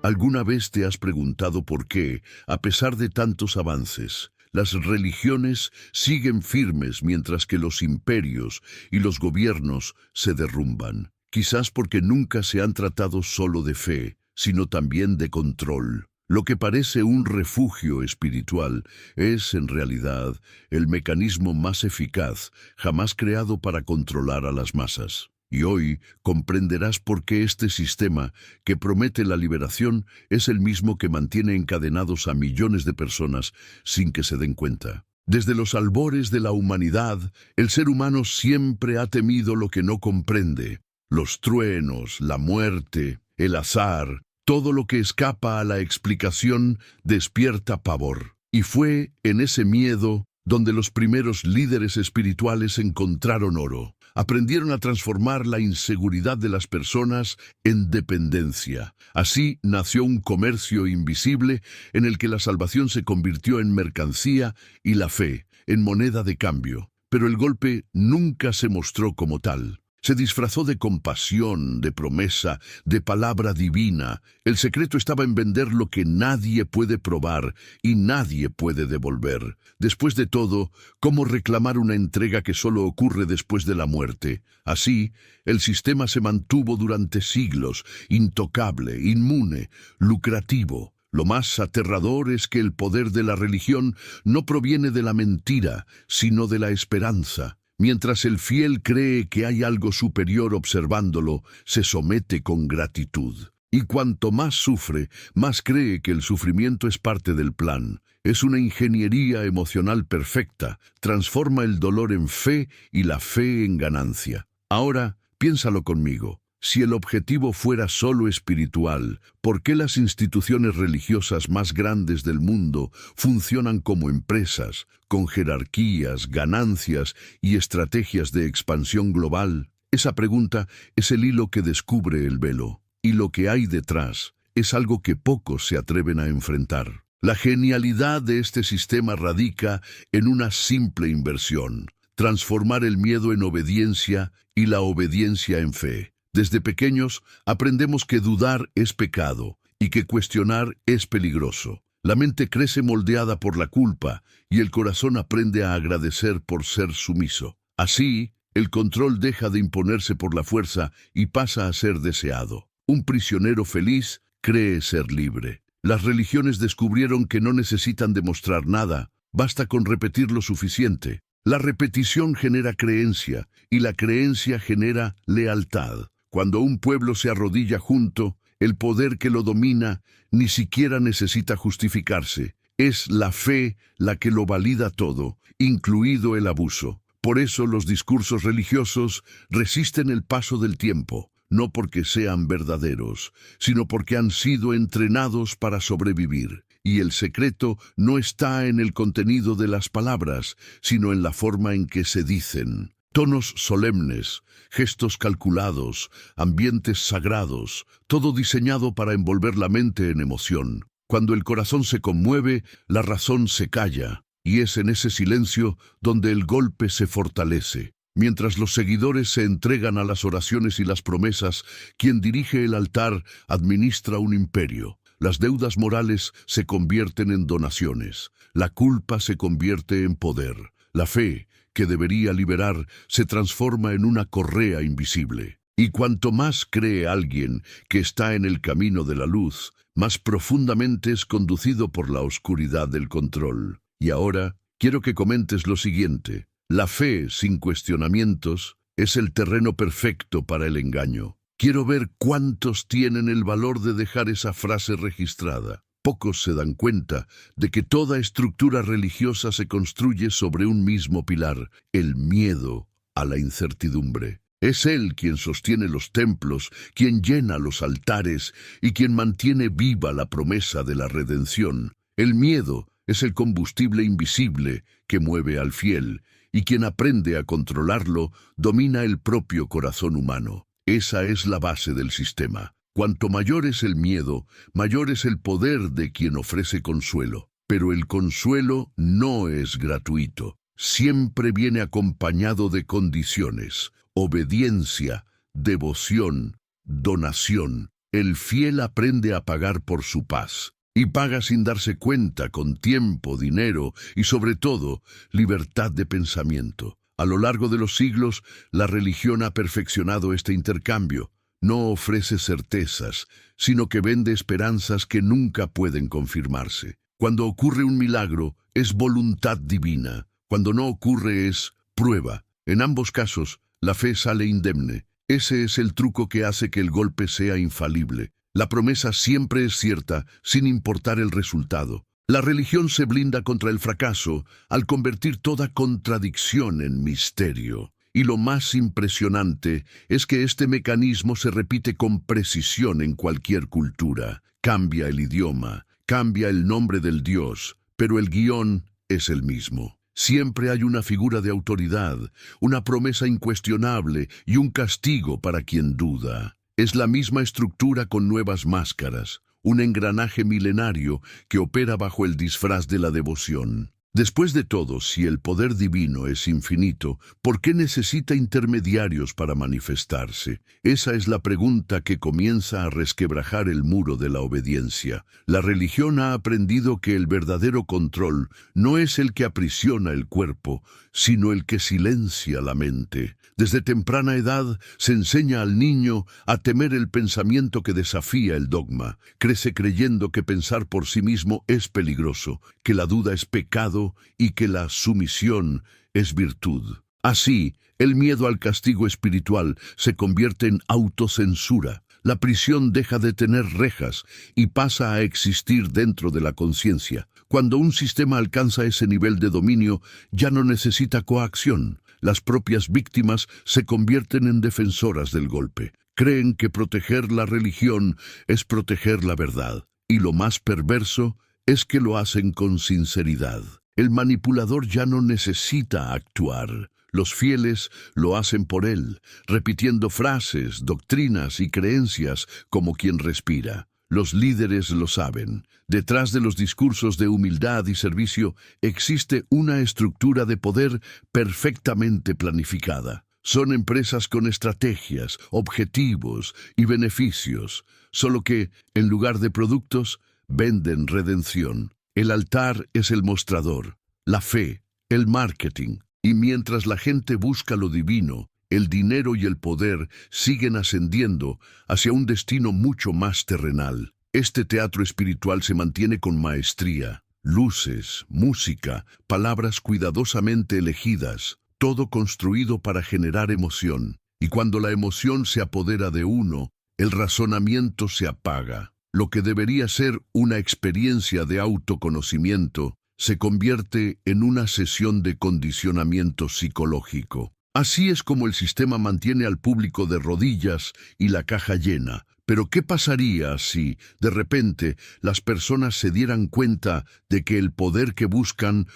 ¿Alguna vez te has preguntado por qué, a pesar de tantos avances, las religiones siguen firmes mientras que los imperios y los gobiernos se derrumban? Quizás porque nunca se han tratado solo de fe, sino también de control. Lo que parece un refugio espiritual es, en realidad, el mecanismo más eficaz jamás creado para controlar a las masas. Y hoy comprenderás por qué este sistema, que promete la liberación, es el mismo que mantiene encadenados a millones de personas sin que se den cuenta. Desde los albores de la humanidad, el ser humano siempre ha temido lo que no comprende. Los truenos, la muerte, el azar, todo lo que escapa a la explicación despierta pavor. Y fue en ese miedo donde los primeros líderes espirituales encontraron oro. Aprendieron a transformar la inseguridad de las personas en dependencia. Así nació un comercio invisible en el que la salvación se convirtió en mercancía y la fe en moneda de cambio. Pero el golpe nunca se mostró como tal. Se disfrazó de compasión, de promesa, de palabra divina. El secreto estaba en vender lo que nadie puede probar y nadie puede devolver. Después de todo, ¿cómo reclamar una entrega que solo ocurre después de la muerte? Así, el sistema se mantuvo durante siglos, intocable, inmune, lucrativo. Lo más aterrador es que el poder de la religión no proviene de la mentira, sino de la esperanza. Mientras el fiel cree que hay algo superior observándolo, se somete con gratitud. Y cuanto más sufre, más cree que el sufrimiento es parte del plan. Es una ingeniería emocional perfecta, transforma el dolor en fe y la fe en ganancia. Ahora, piénsalo conmigo. Si el objetivo fuera solo espiritual, ¿por qué las instituciones religiosas más grandes del mundo funcionan como empresas, con jerarquías, ganancias y estrategias de expansión global? Esa pregunta es el hilo que descubre el velo, y lo que hay detrás es algo que pocos se atreven a enfrentar. La genialidad de este sistema radica en una simple inversión: transformar el miedo en obediencia y la obediencia en fe. Desde pequeños aprendemos que dudar es pecado y que cuestionar es peligroso. La mente crece moldeada por la culpa y el corazón aprende a agradecer por ser sumiso. Así, el control deja de imponerse por la fuerza y pasa a ser deseado. Un prisionero feliz cree ser libre. Las religiones descubrieron que no necesitan demostrar nada, basta con repetir lo suficiente. La repetición genera creencia y la creencia genera lealtad. Cuando un pueblo se arrodilla junto, el poder que lo domina ni siquiera necesita justificarse. Es la fe la que lo valida todo, incluido el abuso. Por eso los discursos religiosos resisten el paso del tiempo, no porque sean verdaderos, sino porque han sido entrenados para sobrevivir. Y el secreto no está en el contenido de las palabras, sino en la forma en que se dicen. Tonos solemnes, gestos calculados, ambientes sagrados, todo diseñado para envolver la mente en emoción. Cuando el corazón se conmueve, la razón se calla, y es en ese silencio donde el golpe se fortalece. Mientras los seguidores se entregan a las oraciones y las promesas, quien dirige el altar administra un imperio. Las deudas morales se convierten en donaciones, la culpa se convierte en poder, la fe, que debería liberar, se transforma en una correa invisible. Y cuanto más cree alguien que está en el camino de la luz, más profundamente es conducido por la oscuridad del control. Y ahora, quiero que comentes lo siguiente. La fe, sin cuestionamientos, es el terreno perfecto para el engaño. Quiero ver cuántos tienen el valor de dejar esa frase registrada. Pocos se dan cuenta de que toda estructura religiosa se construye sobre un mismo pilar: el miedo a la incertidumbre. Es él quien sostiene los templos, quien llena los altares y quien mantiene viva la promesa de la redención. El miedo es el combustible invisible que mueve al fiel, y quien aprende a controlarlo domina el propio corazón humano. Esa es la base del sistema. Cuanto mayor es el miedo, mayor es el poder de quien ofrece consuelo. Pero el consuelo no es gratuito. Siempre viene acompañado de condiciones: obediencia, devoción, donación. El fiel aprende a pagar por su paz, y paga sin darse cuenta, con tiempo, dinero y sobre todo, libertad de pensamiento. A lo largo de los siglos, la religión ha perfeccionado este intercambio. No ofrece certezas, sino que vende esperanzas que nunca pueden confirmarse. Cuando ocurre un milagro, es voluntad divina. Cuando no ocurre, es prueba. En ambos casos, la fe sale indemne. Ese es el truco que hace que el golpe sea infalible. La promesa siempre es cierta, sin importar el resultado. La religión se blinda contra el fracaso al convertir toda contradicción en misterio. Y lo más impresionante es que este mecanismo se repite con precisión en cualquier cultura. Cambia el idioma, cambia el nombre del Dios, pero el guión es el mismo. Siempre hay una figura de autoridad, una promesa incuestionable y un castigo para quien duda. Es la misma estructura con nuevas máscaras, un engranaje milenario que opera bajo el disfraz de la devoción. Después de todo, si el poder divino es infinito, ¿por qué necesita intermediarios para manifestarse? Esa es la pregunta que comienza a resquebrajar el muro de la obediencia. La religión ha aprendido que el verdadero control no es el que aprisiona el cuerpo, sino el que silencia la mente. Desde temprana edad se enseña al niño a temer el pensamiento que desafía el dogma. Crece creyendo que pensar por sí mismo es peligroso, que la duda es pecado y que la sumisión es virtud. Así, el miedo al castigo espiritual se convierte en autocensura. La prisión deja de tener rejas y pasa a existir dentro de la conciencia. Cuando un sistema alcanza ese nivel de dominio, ya no necesita coacción. Las propias víctimas se convierten en defensoras del golpe. Creen que proteger la religión es proteger la verdad. Y lo más perverso es que lo hacen con sinceridad. El manipulador ya no necesita actuar. Los fieles lo hacen por él, repitiendo frases, doctrinas y creencias como quien respira. Los líderes lo saben. Detrás de los discursos de humildad y servicio existe una estructura de poder perfectamente planificada. Son empresas con estrategias, objetivos y beneficios, solo que, en lugar de productos, venden redención. El altar es el mostrador, la fe, el marketing, y mientras la gente busca lo divino, el dinero y el poder siguen ascendiendo hacia un destino mucho más terrenal. Este teatro espiritual se mantiene con maestría. Luces, música, palabras cuidadosamente elegidas, todo construido para generar emoción. Y cuando la emoción se apodera de uno, el razonamiento se apaga. Lo que debería ser una experiencia de autoconocimiento se convierte en una sesión de condicionamiento psicológico. Así es como el sistema mantiene al público de rodillas y la caja llena. Pero ¿qué pasaría si, de repente, las personas se dieran cuenta de que el poder que buscan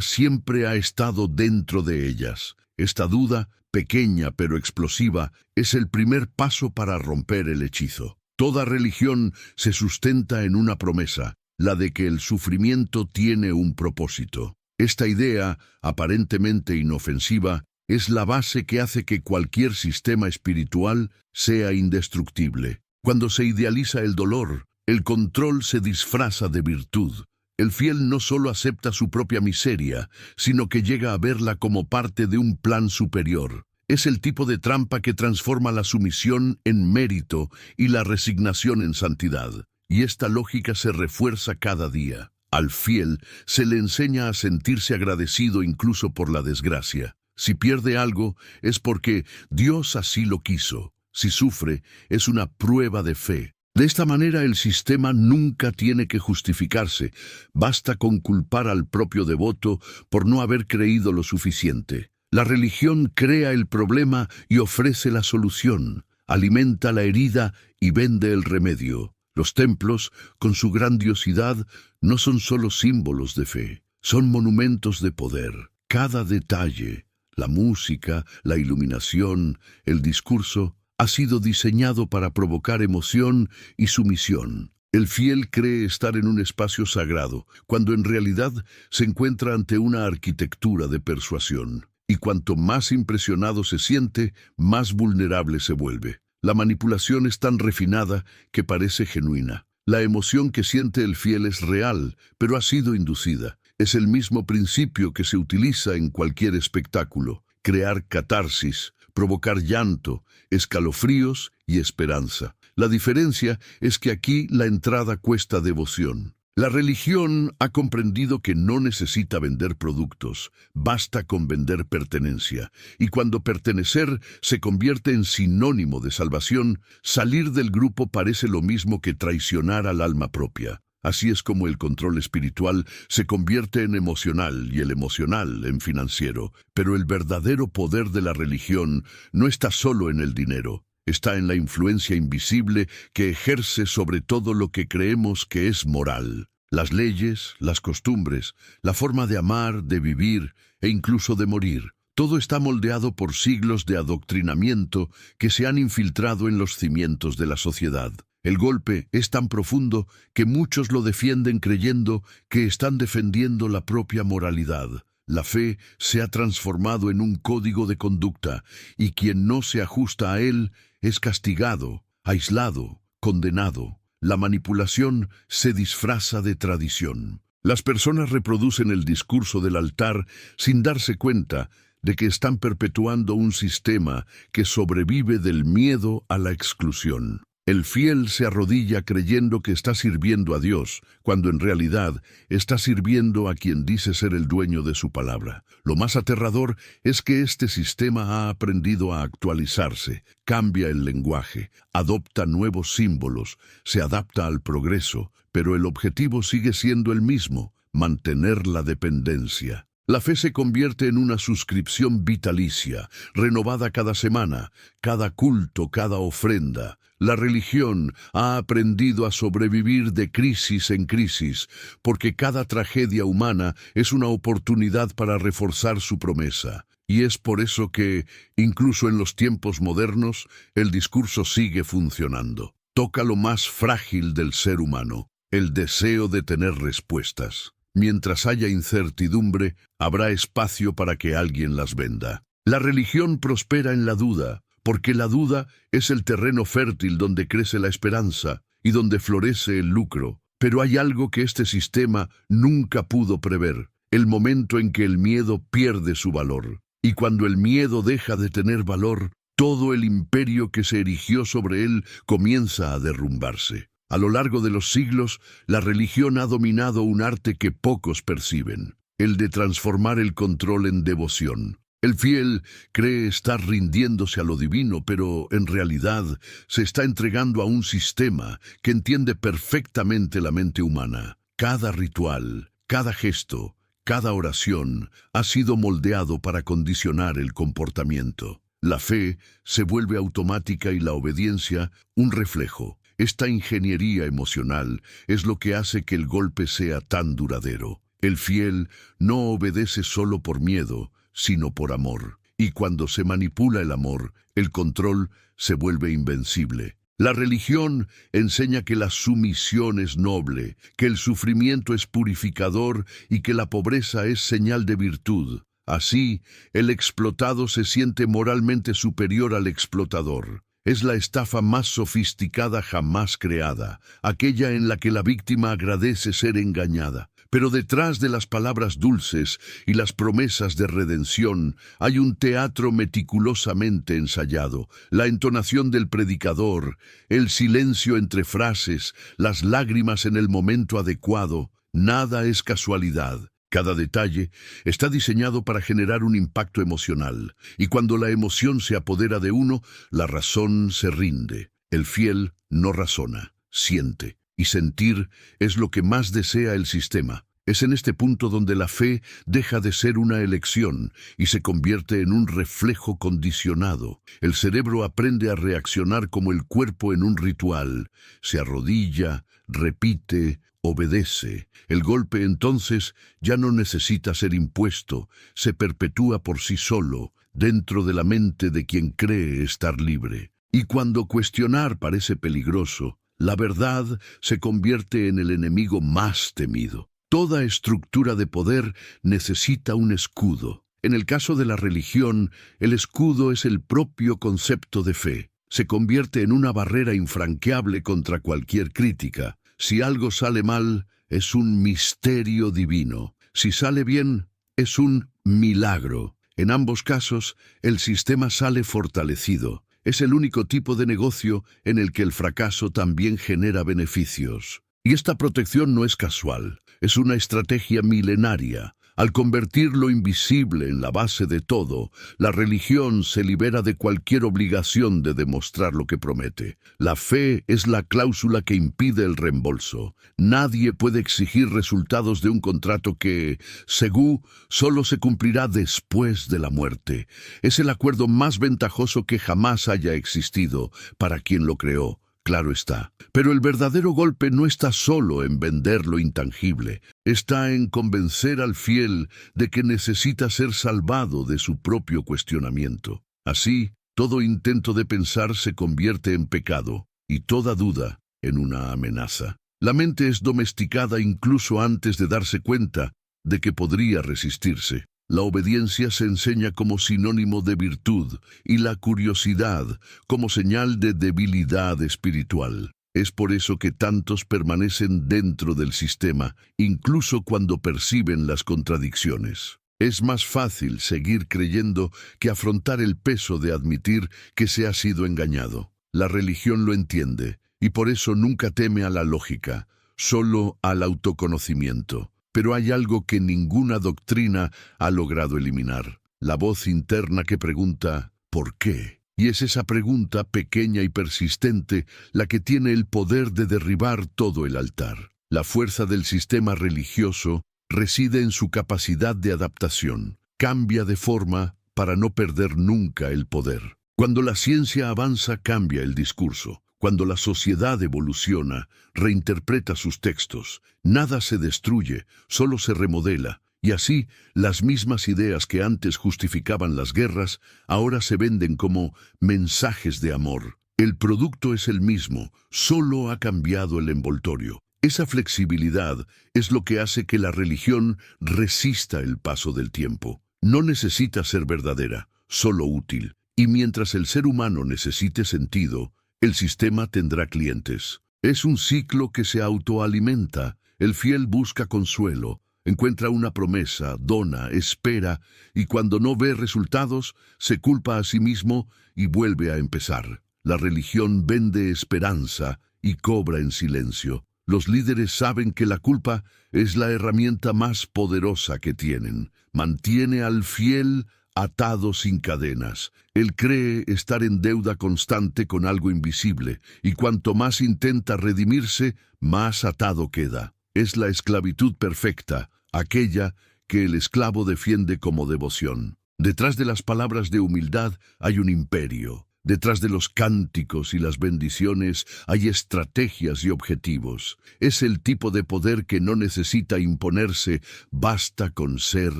siempre ha estado dentro de ellas? Esta duda, pequeña pero explosiva, es el primer paso para romper el hechizo. Toda religión se sustenta en una promesa, la de que el sufrimiento tiene un propósito. Esta idea, aparentemente inofensiva, es la base que hace que cualquier sistema espiritual sea indestructible. Cuando se idealiza el dolor, el control se disfraza de virtud. El fiel no solo acepta su propia miseria, sino que llega a verla como parte de un plan superior. Es el tipo de trampa que transforma la sumisión en mérito y la resignación en santidad. Y esta lógica se refuerza cada día. Al fiel se le enseña a sentirse agradecido incluso por la desgracia. Si pierde algo, es porque Dios así lo quiso. Si sufre, es una prueba de fe. De esta manera el sistema nunca tiene que justificarse. Basta con culpar al propio devoto por no haber creído lo suficiente. La religión crea el problema y ofrece la solución. Alimenta la herida y vende el remedio. Los templos, con su grandiosidad, no son solo símbolos de fe. Son monumentos de poder. Cada detalle, la música, la iluminación, el discurso, ha sido diseñado para provocar emoción y sumisión. El fiel cree estar en un espacio sagrado, cuando en realidad se encuentra ante una arquitectura de persuasión. Y cuanto más impresionado se siente, más vulnerable se vuelve. La manipulación es tan refinada que parece genuina. La emoción que siente el fiel es real, pero ha sido inducida. Es el mismo principio que se utiliza en cualquier espectáculo: crear catarsis, provocar llanto, escalofríos y esperanza. La diferencia es que aquí la entrada cuesta devoción. La religión ha comprendido que no necesita vender productos, basta con vender pertenencia. Y cuando pertenecer se convierte en sinónimo de salvación, salir del grupo parece lo mismo que traicionar al alma propia. Así es como el control espiritual se convierte en emocional y el emocional en financiero. Pero el verdadero poder de la religión no está solo en el dinero. Está en la influencia invisible que ejerce sobre todo lo que creemos que es moral. Las leyes, las costumbres, la forma de amar, de vivir e incluso de morir. Todo está moldeado por siglos de adoctrinamiento que se han infiltrado en los cimientos de la sociedad. El golpe es tan profundo que muchos lo defienden creyendo que están defendiendo la propia moralidad. La fe se ha transformado en un código de conducta y quien no se ajusta a él es castigado, aislado, condenado. La manipulación se disfraza de tradición. Las personas reproducen el discurso del altar sin darse cuenta de que están perpetuando un sistema que sobrevive del miedo a la exclusión. El fiel se arrodilla creyendo que está sirviendo a Dios, cuando en realidad está sirviendo a quien dice ser el dueño de su palabra. Lo más aterrador es que este sistema ha aprendido a actualizarse, cambia el lenguaje, adopta nuevos símbolos, se adapta al progreso, pero el objetivo sigue siendo el mismo: mantener la dependencia. La fe se convierte en una suscripción vitalicia, renovada cada semana, cada culto, cada ofrenda. La religión ha aprendido a sobrevivir de crisis en crisis, porque cada tragedia humana es una oportunidad para reforzar su promesa. Y es por eso que, incluso en los tiempos modernos, el discurso sigue funcionando. Toca lo más frágil del ser humano: el deseo de tener respuestas. Mientras haya incertidumbre, habrá espacio para que alguien las venda. La religión prospera en la duda, porque la duda es el terreno fértil donde crece la esperanza y donde florece el lucro. Pero hay algo que este sistema nunca pudo prever: el momento en que el miedo pierde su valor. Y cuando el miedo deja de tener valor, todo el imperio que se erigió sobre él comienza a derrumbarse. A lo largo de los siglos, la religión ha dominado un arte que pocos perciben: el de transformar el control en devoción. El fiel cree estar rindiéndose a lo divino, pero en realidad se está entregando a un sistema que entiende perfectamente la mente humana. Cada ritual, cada gesto, cada oración ha sido moldeado para condicionar el comportamiento. La fe se vuelve automática y la obediencia un reflejo. Esta ingeniería emocional es lo que hace que el golpe sea tan duradero. El fiel no obedece solo por miedo, sino por amor. Y cuando se manipula el amor, el control se vuelve invencible. La religión enseña que la sumisión es noble, que el sufrimiento es purificador y que la pobreza es señal de virtud. Así, el explotado se siente moralmente superior al explotador. Es la estafa más sofisticada jamás creada, aquella en la que la víctima agradece ser engañada. Pero detrás de las palabras dulces y las promesas de redención hay un teatro meticulosamente ensayado: la entonación del predicador, el silencio entre frases, las lágrimas en el momento adecuado. Nada es casualidad. Cada detalle está diseñado para generar un impacto emocional, y cuando la emoción se apodera de uno, la razón se rinde. El fiel no razona, siente, y sentir es lo que más desea el sistema. Es en este punto donde la fe deja de ser una elección y se convierte en un reflejo condicionado. El cerebro aprende a reaccionar como el cuerpo en un ritual. Se arrodilla, repite, obedece. El golpe entonces ya no necesita ser impuesto, se perpetúa por sí solo, dentro de la mente de quien cree estar libre. Y cuando cuestionar parece peligroso, la verdad se convierte en el enemigo más temido. Toda estructura de poder necesita un escudo. En el caso de la religión, el escudo es el propio concepto de fe. se convierte en una barrera infranqueable contra cualquier crítica. Si algo sale mal, es un misterio divino. Si sale bien, es un milagro. En ambos casos, el sistema sale fortalecido. Es el único tipo de negocio en el que el fracaso también genera beneficios. Y esta protección no es casual, es una estrategia milenaria. Al convertir lo invisible en la base de todo, la religión se libera de cualquier obligación de demostrar lo que promete. La fe es la cláusula que impide el reembolso. Nadie puede exigir resultados de un contrato que, según, solo se cumplirá después de la muerte. Es el acuerdo más ventajoso que jamás haya existido para quien lo creó. Claro está. Pero el verdadero golpe no está solo en vender lo intangible, está en convencer al fiel de que necesita ser salvado de su propio cuestionamiento. Así, todo intento de pensar se convierte en pecado, y toda duda en una amenaza. La mente es domesticada incluso antes de darse cuenta de que podría resistirse. La obediencia se enseña como sinónimo de virtud y la curiosidad como señal de debilidad espiritual. Es por eso que tantos permanecen dentro del sistema, incluso cuando perciben las contradicciones. Es más fácil seguir creyendo que afrontar el peso de admitir que se ha sido engañado. La religión lo entiende y por eso nunca teme a la lógica, solo al autoconocimiento. Pero hay algo que ninguna doctrina ha logrado eliminar: la voz interna que pregunta ¿por qué? Y es esa pregunta pequeña y persistente la que tiene el poder de derribar todo el altar. La fuerza del sistema religioso reside en su capacidad de adaptación. Cambia de forma para no perder nunca el poder. Cuando la ciencia avanza, cambia el discurso. Cuando la sociedad evoluciona, reinterpreta sus textos. Nada se destruye, solo se remodela. Y así, las mismas ideas que antes justificaban las guerras, ahora se venden como mensajes de amor. El producto es el mismo, solo ha cambiado el envoltorio. Esa flexibilidad es lo que hace que la religión resista el paso del tiempo. No necesita ser verdadera, solo útil. Y mientras el ser humano necesite sentido, el sistema tendrá clientes. Es un ciclo que se autoalimenta. El fiel busca consuelo, encuentra una promesa, dona, espera, y cuando no ve resultados, se culpa a sí mismo y vuelve a empezar. La religión vende esperanza y cobra en silencio. Los líderes saben que la culpa es la herramienta más poderosa que tienen. Mantiene al fiel atado sin cadenas. Él cree estar en deuda constante con algo invisible, y cuanto más intenta redimirse, más atado queda. Es la esclavitud perfecta, aquella que el esclavo defiende como devoción. Detrás de las palabras de humildad hay un imperio. Detrás de los cánticos y las bendiciones hay estrategias y objetivos. Es el tipo de poder que no necesita imponerse, basta con ser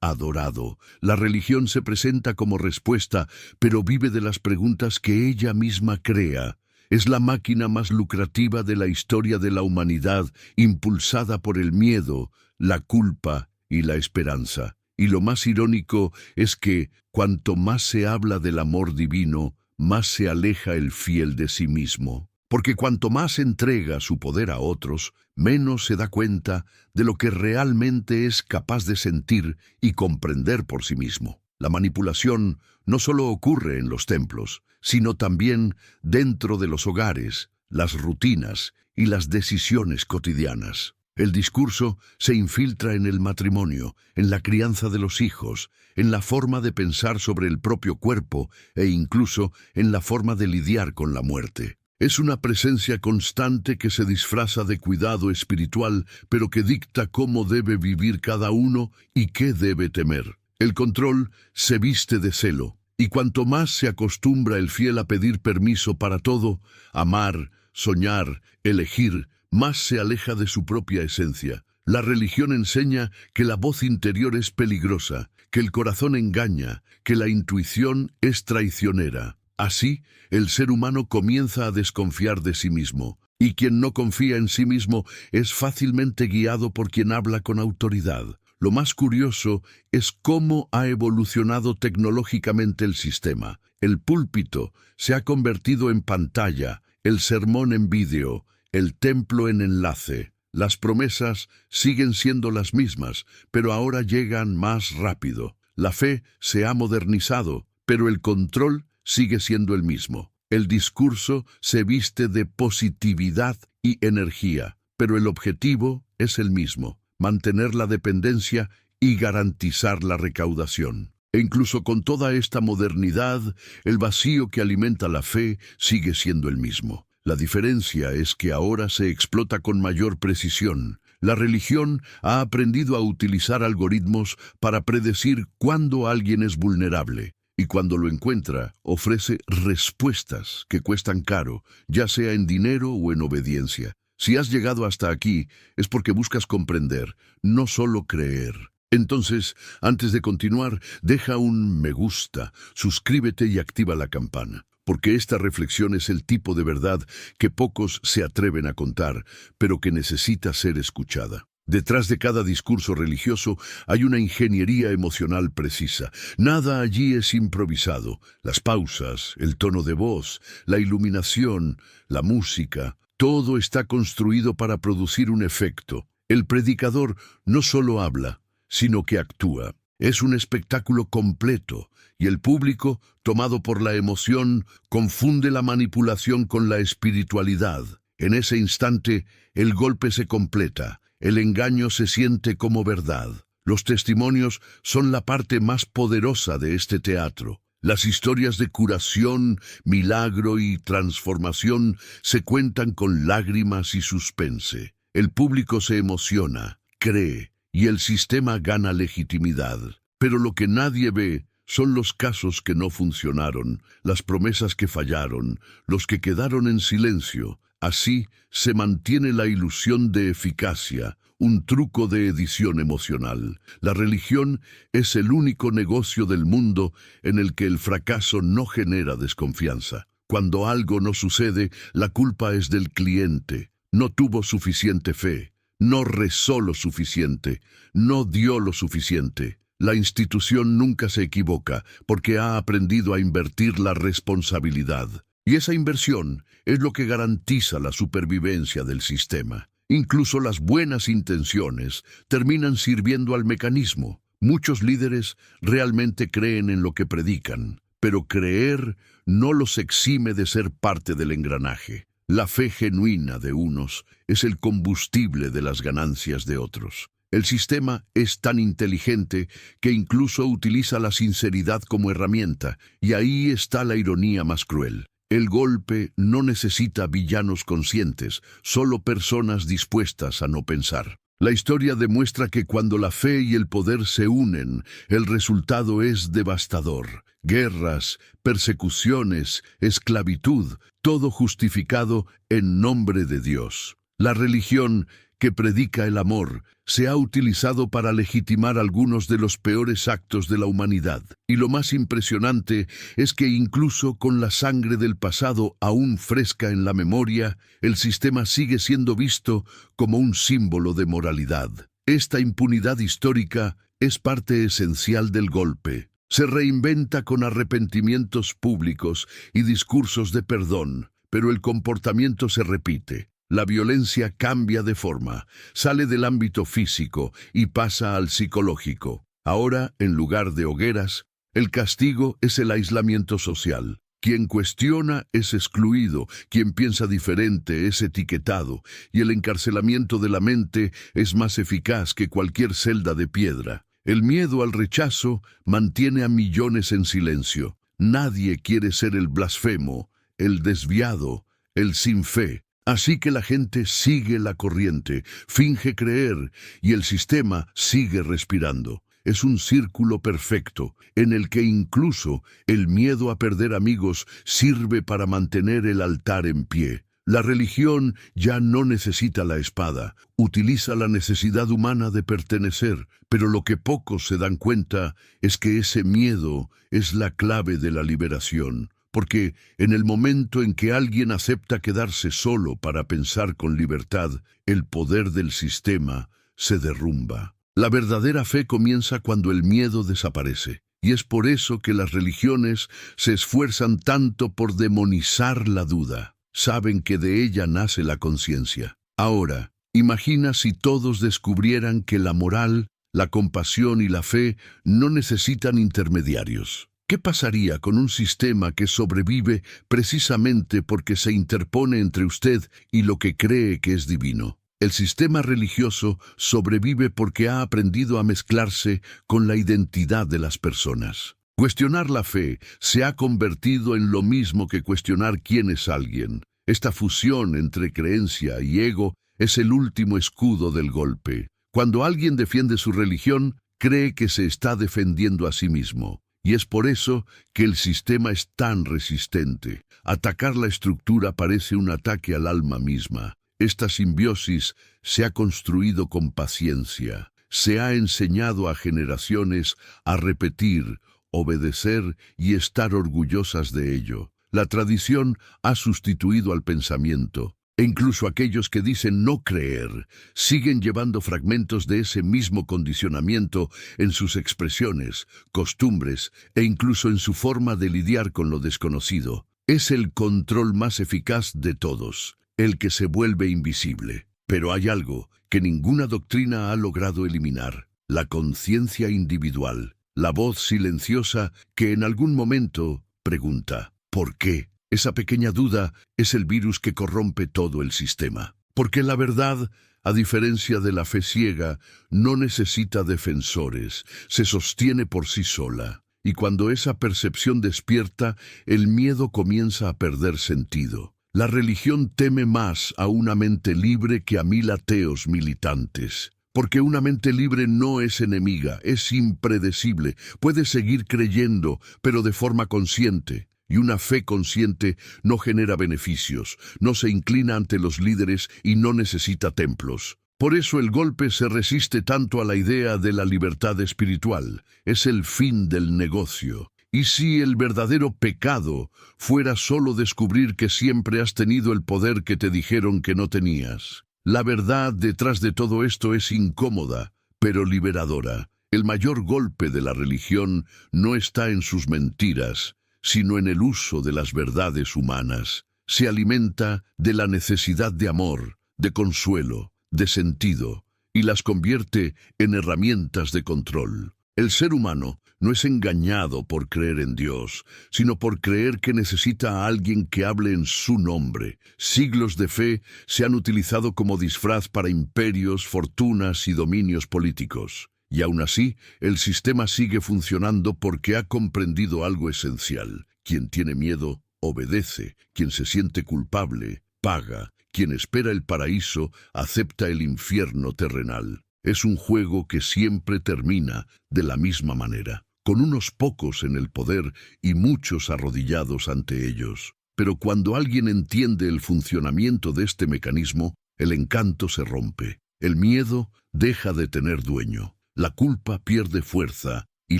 adorado. La religión se presenta como respuesta, pero vive de las preguntas que ella misma crea. Es la máquina más lucrativa de la historia de la humanidad, impulsada por el miedo, la culpa y la esperanza. Y lo más irónico es que, cuanto más se habla del amor divino, más se aleja el fiel de sí mismo. Porque cuanto más entrega su poder a otros, menos se da cuenta de lo que realmente es capaz de sentir y comprender por sí mismo. La manipulación no solo ocurre en los templos, sino también dentro de los hogares, las rutinas y las decisiones cotidianas. El discurso se infiltra en el matrimonio, en la crianza de los hijos, en la forma de pensar sobre el propio cuerpo e incluso en la forma de lidiar con la muerte. Es una presencia constante que se disfraza de cuidado espiritual, pero que dicta cómo debe vivir cada uno y qué debe temer. El control se viste de celo, y cuanto más se acostumbra el fiel a pedir permiso para todo, amar, soñar, elegir, más se aleja de su propia esencia. La religión enseña que la voz interior es peligrosa, que el corazón engaña, que la intuición es traicionera. Así, el ser humano comienza a desconfiar de sí mismo, y quien no confía en sí mismo es fácilmente guiado por quien habla con autoridad. Lo más curioso es cómo ha evolucionado tecnológicamente el sistema. El púlpito se ha convertido en pantalla, el sermón en vídeo, el templo en enlace. Las promesas siguen siendo las mismas, pero ahora llegan más rápido. La fe se ha modernizado, pero el control sigue siendo el mismo. El discurso se viste de positividad y energía, pero el objetivo es el mismo: mantener la dependencia y garantizar la recaudación. E incluso con toda esta modernidad, el vacío que alimenta la fe sigue siendo el mismo. La diferencia es que ahora se explota con mayor precisión. La religión ha aprendido a utilizar algoritmos para predecir cuándo alguien es vulnerable, y cuando lo encuentra, ofrece respuestas que cuestan caro, ya sea en dinero o en obediencia. Si has llegado hasta aquí, es porque buscas comprender, no solo creer. Entonces, antes de continuar, deja un me gusta, suscríbete y activa la campana, porque esta reflexión es el tipo de verdad que pocos se atreven a contar, pero que necesita ser escuchada. Detrás de cada discurso religioso hay una ingeniería emocional precisa. Nada allí es improvisado. Las pausas, el tono de voz, la iluminación, la música, todo está construido para producir un efecto. El predicador no solo habla, sino que actúa. Es un espectáculo completo, y el público, tomado por la emoción, confunde la manipulación con la espiritualidad. En ese instante, el golpe se completa, el engaño se siente como verdad. Los testimonios son la parte más poderosa de este teatro. Las historias de curación, milagro y transformación se cuentan con lágrimas y suspense. El público se emociona, cree, y el sistema gana legitimidad. Pero lo que nadie ve son los casos que no funcionaron, las promesas que fallaron, los que quedaron en silencio. Así se mantiene la ilusión de eficacia, un truco de edición emocional. La religión es el único negocio del mundo en el que el fracaso no genera desconfianza. Cuando algo no sucede, la culpa es del cliente. No tuvo suficiente fe, no rezó lo suficiente, no dio lo suficiente. La institución nunca se equivoca porque ha aprendido a invertir la responsabilidad. Y esa inversión es lo que garantiza la supervivencia del sistema. Incluso las buenas intenciones terminan sirviendo al mecanismo. Muchos líderes realmente creen en lo que predican, pero creer no los exime de ser parte del engranaje. La fe genuina de unos es el combustible de las ganancias de otros. El sistema es tan inteligente que incluso utiliza la sinceridad como herramienta, y ahí está la ironía más cruel. El golpe no necesita villanos conscientes, solo personas dispuestas a no pensar. La historia demuestra que cuando la fe y el poder se unen, el resultado es devastador. Guerras, persecuciones, esclavitud, todo justificado en nombre de Dios. La religión, que predica el amor, se ha utilizado para legitimar algunos de los peores actos de la humanidad. Y lo más impresionante es que incluso con la sangre del pasado aún fresca en la memoria, el sistema sigue siendo visto como un símbolo de moralidad. Esta impunidad histórica es parte esencial del golpe. Se reinventa con arrepentimientos públicos y discursos de perdón, pero el comportamiento se repite. La violencia cambia de forma, sale del ámbito físico y pasa al psicológico. Ahora, en lugar de hogueras, el castigo es el aislamiento social. Quien cuestiona es excluido, quien piensa diferente es etiquetado, y el encarcelamiento de la mente es más eficaz que cualquier celda de piedra. El miedo al rechazo mantiene a millones en silencio. Nadie quiere ser el blasfemo, el desviado, el sin fe. Así que la gente sigue la corriente, finge creer, y el sistema sigue respirando. Es un círculo perfecto, en el que incluso el miedo a perder amigos sirve para mantener el altar en pie. La religión ya no necesita la espada, utiliza la necesidad humana de pertenecer, pero lo que pocos se dan cuenta es que ese miedo es la clave de la liberación. Porque en el momento en que alguien acepta quedarse solo para pensar con libertad, el poder del sistema se derrumba. La verdadera fe comienza cuando el miedo desaparece. Y es por eso que las religiones se esfuerzan tanto por demonizar la duda. Saben que de ella nace la conciencia. Ahora, imagina si todos descubrieran que la moral, la compasión y la fe no necesitan intermediarios. ¿Qué pasaría con un sistema que sobrevive precisamente porque se interpone entre usted y lo que cree que es divino? El sistema religioso sobrevive porque ha aprendido a mezclarse con la identidad de las personas. Cuestionar la fe se ha convertido en lo mismo que cuestionar quién es alguien. Esta fusión entre creencia y ego es el último escudo del golpe. Cuando alguien defiende su religión, cree que se está defendiendo a sí mismo. Y es por eso que el sistema es tan resistente. Atacar la estructura parece un ataque al alma misma. Esta simbiosis se ha construido con paciencia. Se ha enseñado a generaciones a repetir, obedecer y estar orgullosas de ello. La tradición ha sustituido al pensamiento. E incluso aquellos que dicen no creer, siguen llevando fragmentos de ese mismo condicionamiento en sus expresiones, costumbres e incluso en su forma de lidiar con lo desconocido. Es el control más eficaz de todos, el que se vuelve invisible. Pero hay algo que ninguna doctrina ha logrado eliminar: la conciencia individual, la voz silenciosa que en algún momento pregunta ¿por qué? Esa pequeña duda es el virus que corrompe todo el sistema. Porque la verdad, a diferencia de la fe ciega, no necesita defensores, se sostiene por sí sola. Y cuando esa percepción despierta, el miedo comienza a perder sentido. La religión teme más a una mente libre que a 1000 ateos militantes. Porque una mente libre no es enemiga, es impredecible, puede seguir creyendo, pero de forma consciente. Y una fe consciente no genera beneficios, no se inclina ante los líderes y no necesita templos. Por eso el golpe se resiste tanto a la idea de la libertad espiritual. Es el fin del negocio. Y si el verdadero pecado fuera solo descubrir que siempre has tenido el poder que te dijeron que no tenías. La verdad detrás de todo esto es incómoda, pero liberadora. El mayor golpe de la religión no está en sus mentiras, sino en el uso de las verdades humanas. Se alimenta de la necesidad de amor, de consuelo, de sentido, y las convierte en herramientas de control. El ser humano no es engañado por creer en Dios, sino por creer que necesita a alguien que hable en su nombre. Siglos de fe se han utilizado como disfraz para imperios, fortunas y dominios políticos. Y aún así, el sistema sigue funcionando porque ha comprendido algo esencial. Quien tiene miedo, obedece. Quien se siente culpable, paga. Quien espera el paraíso, acepta el infierno terrenal. Es un juego que siempre termina de la misma manera, con unos pocos en el poder y muchos arrodillados ante ellos. Pero cuando alguien entiende el funcionamiento de este mecanismo, el encanto se rompe. El miedo deja de tener dueño. La culpa pierde fuerza y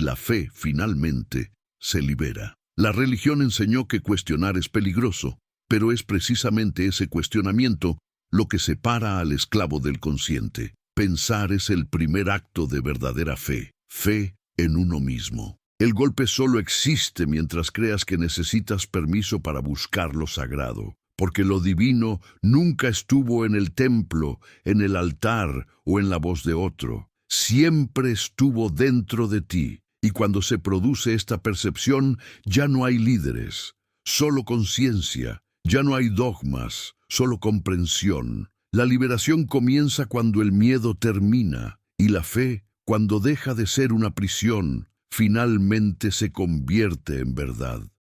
la fe, finalmente, se libera. La religión enseñó que cuestionar es peligroso, pero es precisamente ese cuestionamiento lo que separa al esclavo del consciente. Pensar es el primer acto de verdadera fe, fe en uno mismo. El golpe solo existe mientras creas que necesitas permiso para buscar lo sagrado, porque lo divino nunca estuvo en el templo, en el altar o en la voz de otro. Siempre estuvo dentro de ti, y cuando se produce esta percepción, ya no hay líderes, solo conciencia, ya no hay dogmas, solo comprensión. La liberación comienza cuando el miedo termina, y la fe, cuando deja de ser una prisión, finalmente se convierte en verdad.